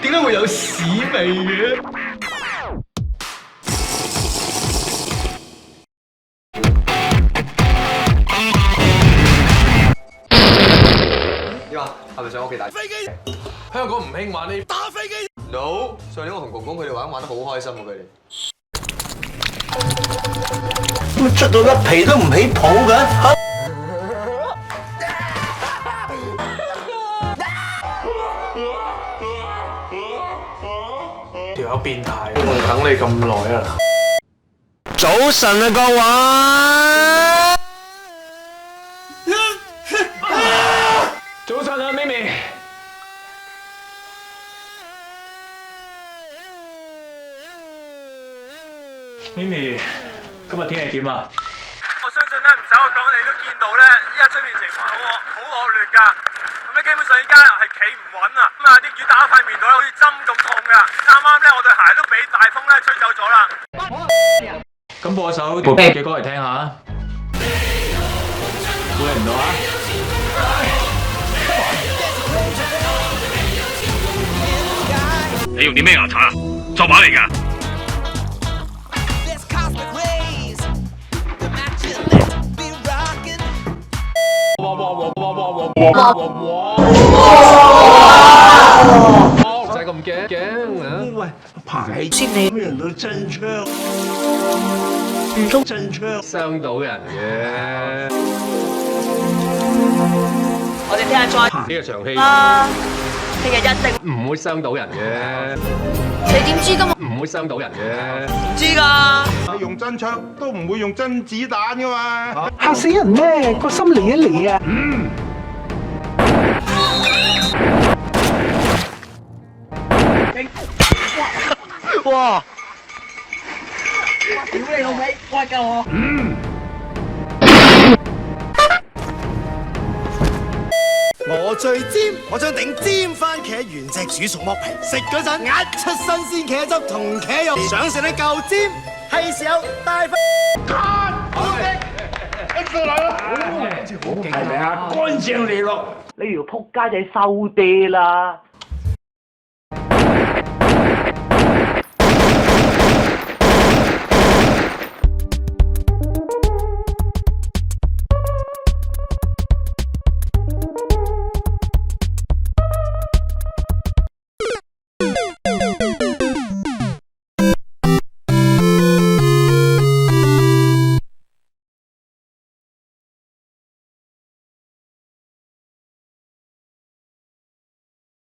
點解會有屎味嘅？點啊？係咪上屋企打飛機？香港唔興玩呢打飛機。No， 上年我同公公佢哋玩得好開心喎，佢哋。都出到一皮都唔起泡嘅。條友變態，我等你咁耐啊！早晨啊，各位。早晨啊，咪咪。咪咪，今日天氣點啊？我相信咧，唔使我講，你都見到咧，依家出面情況好惡劣㗎。咁咧，基本上依家係企唔穩啊！咁啊，啲雨打喺塊面度咧，好似針咁痛㗎。啱啱咧，我對鞋都俾大風咧吹走咗啦。咁播首嘅歌嚟聽下，估唔到啊！你用啲咩牙刷啊？作畫嚟㗎。就係咁驚啊！喂，排先你咩人到真槍？唔通真槍傷到人嘅。我哋聽日再呢個場戲啦，聽日一定唔會傷到人嘅，你點知㗎嘛？唔會傷到人嘅。唔知㗎。你用真槍都唔會用真子彈噶嘛？嚇死人咩？個心嚟一嚟啊！哇！屌你老味，喂救我！我最尖，我將頂尖番茄原隻煮熟剝皮，食嗰陣壓出新鮮茄汁同茄肉，想食得夠尖，係時候帶翻。係咪啊？乾淨利落，你條仆街仔收爹啦！